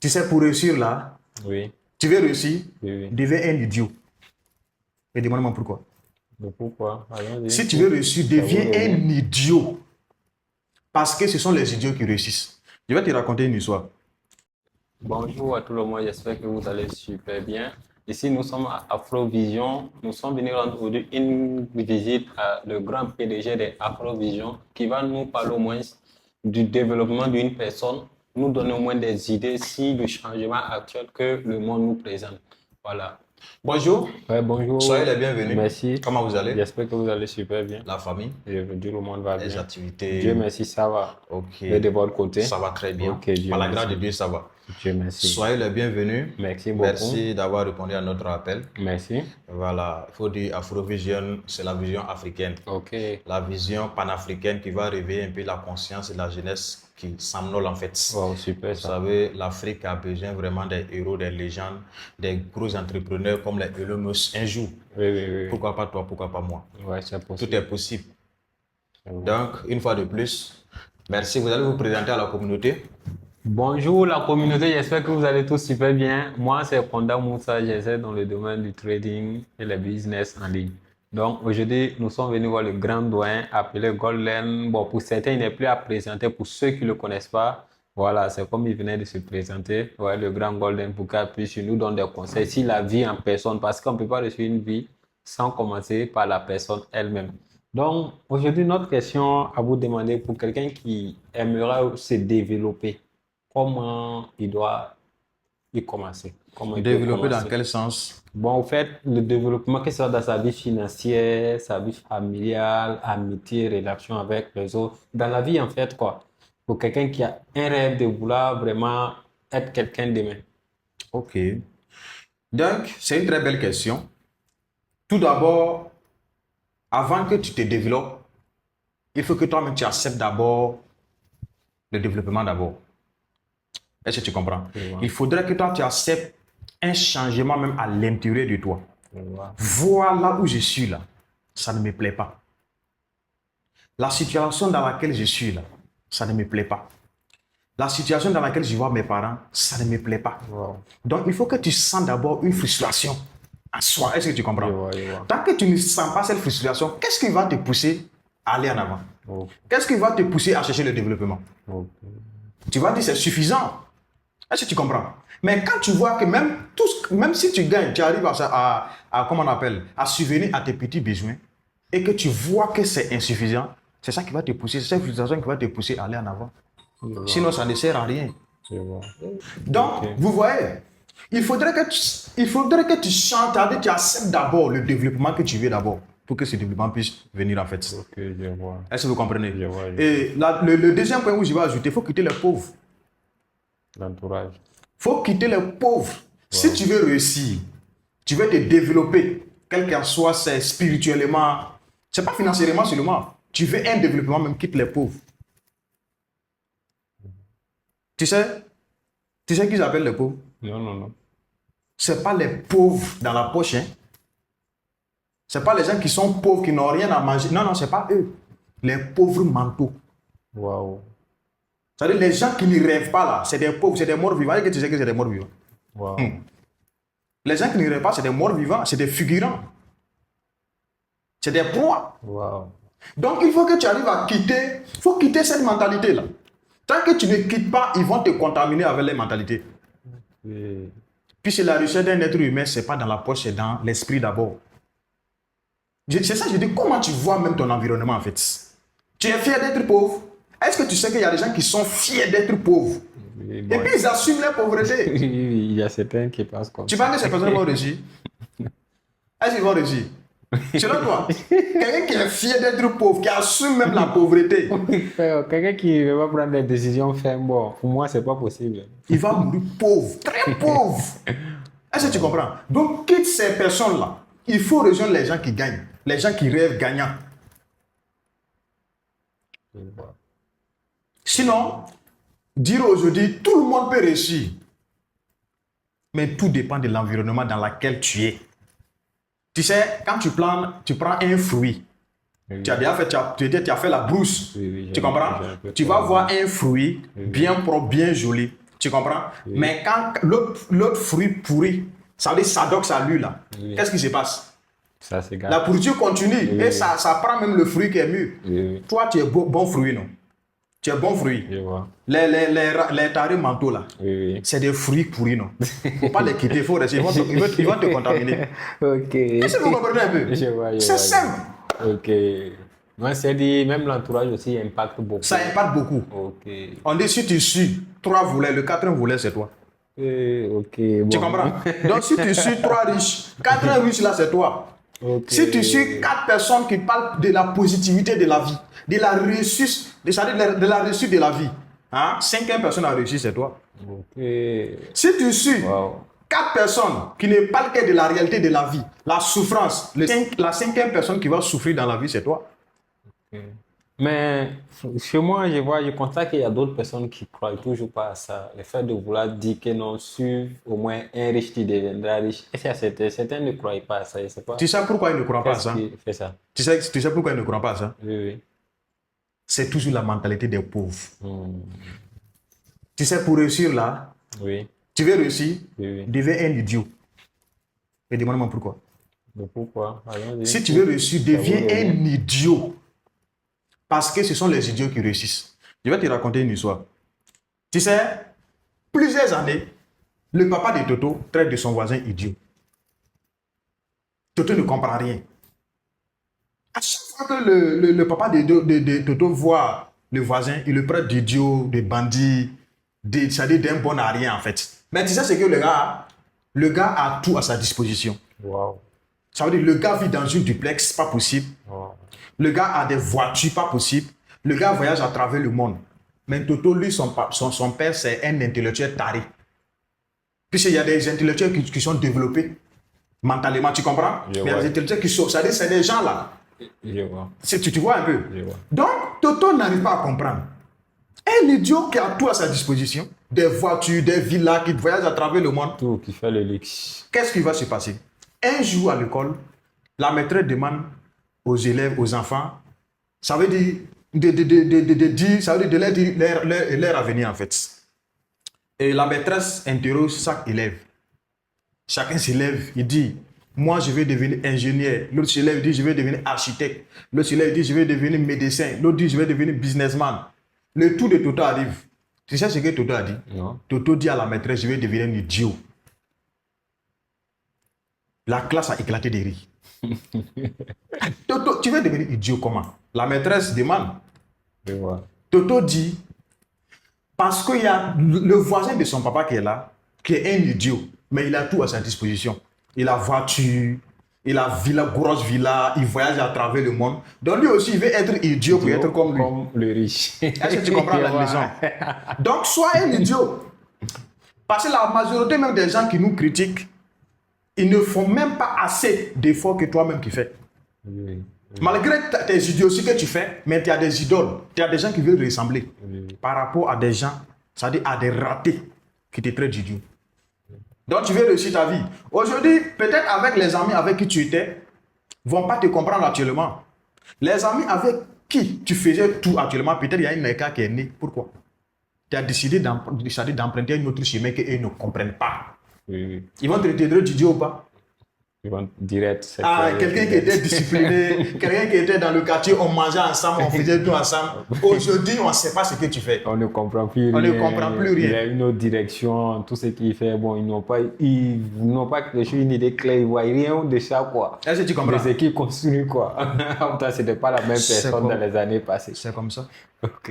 Tu sais, pour réussir là, Oui, tu veux réussir, oui, oui. deviens un idiot. Et demande-moi pourquoi. Mais pourquoi? Allons-y. Si tu veux réussir, Ça vaut deviens le un bien. idiot. Parce que ce sont les idiots qui réussissent. Je vais te raconter une histoire. Bonjour à tout le monde, j'espère que vous allez super bien. Ici, nous sommes à Afrovision. Nous sommes venus rendre aujourd'hui une visite à le grand PDG de Afrovision qui va nous parler au moins du développement d'une personne, nous donner au moins des idées si du changement actuel que le monde nous présente. Voilà. Bonjour, Ouais, bonjour. soyez les bienvenus. Merci. Comment vous allez? J'espère que vous allez super bien. La famille, Et tout le monde va les bien. activités. Dieu merci, ça va. Ok. Et de votre côté? Ça va très bien. Ok, Dieu Par la grâce merci. de Dieu, ça va. Dieu merci. Soyez les bienvenus. Merci beaucoup. Merci d'avoir répondu à notre appel. Merci. Voilà, il faut dire Afrovision, c'est la vision africaine. Ok. La vision panafricaine qui va réveiller un peu la conscience et la jeunesse qui somnole en fait. Wow, super Vous ça. savez, l'Afrique a besoin vraiment des héros, des légendes, des gros entrepreneurs comme les Elon Musk un jour. Oui, oui, oui. Pourquoi pas toi, pourquoi pas moi? Ouais, c'est Tout possible. est possible. C'est bon. Donc, une fois de plus, merci. Vous allez vous présenter à la communauté. Bonjour la communauté, j'espère que vous allez tous super bien. Moi, c'est Konda Moussa, j'essaie dans le domaine du trading et le business en ligne. Donc aujourd'hui, nous sommes venus voir le grand doyen appelé Golden. Bon, pour certains, il n'est plus à présenter. Pour ceux qui ne le connaissent pas, voilà, c'est comme il venait de se présenter. Ouais, le grand Golden pour qu'il puisse nous donner des conseils sur la vie en personne, parce qu'on ne peut pas réussir une vie sans commencer par la personne elle-même. Donc aujourd'hui, notre question à vous demander pour quelqu'un qui aimerait se développer, comment il doit y commencer? Comment il peut Développer dans commencer? quel sens? Bon, en fait, le développement, que ce soit dans sa vie financière, sa vie familiale, amitié, relation avec les autres, dans la vie, en fait, quoi. Pour quelqu'un qui a un rêve de vouloir vraiment être quelqu'un demain. Ok. Donc, c'est une très belle question. Tout d'abord, avant que tu te développes, il faut que toi-même tu acceptes d'abord le développement d'abord. Est-ce que tu comprends? Je vois. Il faudrait que toi tu acceptes un changement même à l'intérieur de toi. Je vois. Voir là où je suis là, ça ne me plaît pas. La situation dans laquelle je suis là, ça ne me plaît pas. La situation dans laquelle je vois mes parents, ça ne me plaît pas. Wow. Donc, il faut que tu sens d'abord une frustration en soi. Est-ce que tu comprends? Je vois, je vois. Tant que tu ne sens pas cette frustration, qu'est-ce qui va te pousser à aller en avant? Ok. Qu'est-ce qui va te pousser à chercher le développement? Ok. Tu vas dire c'est suffisant. Est-ce que tu comprends? Mais quand tu vois que même si tu gagnes, tu arrives comment on appelle, à subvenir à tes petits besoins et que tu vois que c'est insuffisant, c'est ça qui va te pousser, c'est cette frustration qui va te pousser à aller en avant. Je vois. Sinon, ça ne sert à rien. Je vois. Donc, Ok. vous voyez, il faudrait que tu chantes, c'est-à-dire tu acceptes d'abord le développement que tu veux d'abord pour que ce développement puisse venir en fait. Ok, je vois. Est-ce que vous comprenez? Je vois. Et le deuxième point où je vais ajouter, il faut quitter les pauvres. L'entourage. Il faut quitter les pauvres. Si tu veux réussir, tu veux te développer, quel qu'en soit, c'est spirituellement, c'est pas financièrement seulement. Tu veux un développement, même quitte les pauvres. Tu sais qu'ils appellent les pauvres? Non, non, non. C'est pas les pauvres dans la poche, hein. C'est pas les gens qui sont pauvres, qui n'ont rien à manger. Non, non, c'est pas eux. Les pauvres mentaux. Waouh. C'est-à-dire les gens qui ne rêvent pas là, c'est des pauvres, c'est des morts vivants. Et que tu sais que c'est des morts vivants. Waouh. Les gens qui ne rêvent pas, c'est des morts vivants, c'est des figurants. C'est des proies. Waouh. Donc il faut que tu arrives à quitter, il faut quitter cette mentalité-là. Tant que tu ne quittes pas, ils vont te contaminer avec les mentalités. Oui. Puisque la richesse d'un être humain, c'est pas dans la poche, c'est dans l'esprit d'abord. C'est ça, je dis, comment tu vois même ton environnement en fait? Tu es fier d'être pauvre? Est-ce que tu sais qu'il y a des gens qui sont fiers d'être pauvres? Oui, Et bon. puis ils assument leur pauvreté. Il y a certains qui pensent comme Tu ça. penses que ces personnes vont réussir? Est-ce qu'ils vont réussir? Selon toi, quelqu'un qui est fier d'être pauvre, qui assume même la pauvreté, Frère, quelqu'un qui va prendre des décisions fermes, bon, pour moi, c'est pas possible. il va mourir pauvre, très pauvre. Est-ce que tu comprends? Donc quitte ces personnes-là. Il faut rejoindre les gens qui gagnent, les gens qui rêvent gagnants. Sinon, dire aujourd'hui, tout le monde peut réussir. Mais tout dépend de l'environnement dans lequel tu es. Tu sais, quand tu prends un fruit, Oui. tu as déjà fait, tu as fait la brousse. Oui, oui, Tu comprends? j'ai un peu Tu vas compris. voir un fruit bien propre, bien joli. Tu comprends? Mais quand l'autre fruit pourri, ça veut dire Sadoc, ça lui là. Qu'est-ce qui se passe? Ça c'est La pourriture continue et ça prend même le fruit qui est mûr. Toi, tu es bon fruit, non? Tu es bon fruit. Je vois. Les tarés mentaux là, c'est des fruits pourris, non? Faut pas les quitter, faut rester. Ils vont te contaminer. Ok. Est-ce que vous comprenez un peu? C'est simple. Ok. Moi, c'est dit, même l'entourage aussi impacte beaucoup. Ça impacte beaucoup. Ok. On dit si tu suis 3 volets, le 4e volet c'est toi. Ok. Tu comprends? Donc si tu suis 3 riches, 4 riches là c'est toi. Okay. Si tu suis 4 personnes qui parlent de la positivité de la vie, de la réussite, de la réussite de la vie, hein? 5e personne a réussi, c'est toi. Okay. Si tu suis 4 personnes qui ne parlent que de la réalité de la vie, la souffrance, la 5e personne qui va souffrir dans la vie, c'est toi. Okay. Mais chez moi, je constate qu'il y a d'autres personnes qui ne croient toujours pas à ça. Le fait de vouloir dire que non, suivre au moins un riche qui deviendra riche. Et certains ne croient pas à ça. Je sais pas. Tu sais pourquoi ils ne croient pas à ça? Fait ça? Tu sais pourquoi ils ne croient pas à ça? Oui. C'est toujours la mentalité des pauvres. Tu sais, pour réussir là, tu veux réussir, deviens un idiot. Et demande-moi pourquoi. Mais pourquoi? Si tu veux réussir, deviens un idiot. Parce que ce sont les idiots qui réussissent. Je vais te raconter une histoire. Tu sais, plusieurs années, le papa de Toto traite de son voisin idiot. Toto ne comprend rien. À chaque fois que le papa de Toto voit le voisin, il le traite d'idiot, de bandit, c'est-à-dire d'un bon à rien en fait. Mais tu sais ce que le gars a tout à sa disposition. Wow. Ça veut dire le gars vit dans une duplex, pas possible. Wow. Le gars a des voitures, pas possible. Le gars voyage à travers le monde. Mais Toto, lui, son père, c'est un intellectuel taré. Puisqu'il y a des intellectuels qui sont développés mentalement, tu comprends? Mais il y a des intellectuels qui sont, c'est-à-dire c'est des gens là. Je vois. Tu vois un peu? Donc, Toto n'arrive pas à comprendre. Un idiot qui a tout à sa disposition, des voitures, des villas, qui voyage à travers le monde. Tout, qui fait le luxe. Qu'est-ce qui va se passer? Un jour à l'école, la maîtresse demande aux élèves, aux enfants, ça veut dire de leur avenir en fait. Et la maîtresse interroge chaque élève. Chacun s'élève, il dit, moi je vais devenir ingénieur. L'autre élève dit, je vais devenir architecte. L'autre élève dit, je vais devenir médecin. L'autre dit, je vais devenir businessman. Le tour de Toto arrive. Tu sais ce que Toto a dit? Non. Toto dit à la maîtresse, je vais devenir un idiot. La classe a éclaté de rire. Toto, tu vas devenir idiot comment? La maîtresse demande. Toto dit, parce qu'il y a le voisin de son papa qui est là, qui est un idiot, mais il a tout à sa disposition. Il a voiture, il a villa, grosse villa, il voyage à travers le monde. Donc lui aussi, il veut être idiot pour être comme lui. Comme le riche. Est-ce que tu comprends la leçon? Donc sois un idiot. Parce que la majorité même des gens qui nous critiquent, ils ne font même pas assez d'efforts que toi-même qui fais. Oui. Malgré tes idioties que tu fais, mais tu as des idoles, tu as des gens qui veulent ressembler par rapport à des gens, c'est-à-dire à des ratés qui te traitent d'idiot. Donc tu veux réussir ta vie. Aujourd'hui, peut-être avec les amis avec qui tu étais, ne vont pas te comprendre actuellement. Les amis avec qui tu faisais tout actuellement, peut-être il y a un écart qui est né. Pourquoi? Tu as décidé d'emprunter un autre chemin qu'ils ne comprennent pas. Oui. Ils vont te traiter d'idiot ou pas? Ils vont direct. Quelqu'un qui était discipliné, quelqu'un qui était dans le quartier, on mangeait ensemble, on faisait tout ensemble. Aujourd'hui, on ne sait pas ce que tu fais. On ne comprend plus rien. On ne comprend plus rien. Il y a une autre direction, tout ce qu'il fait, bon, ils n'ont pas une idée claire, ils ne voient rien de ça, quoi. Est-ce que tu comprends? De ce qu'ils construisent, quoi. Ce n'était pas la même personne dans les années passées. C'est comme ça. Ok.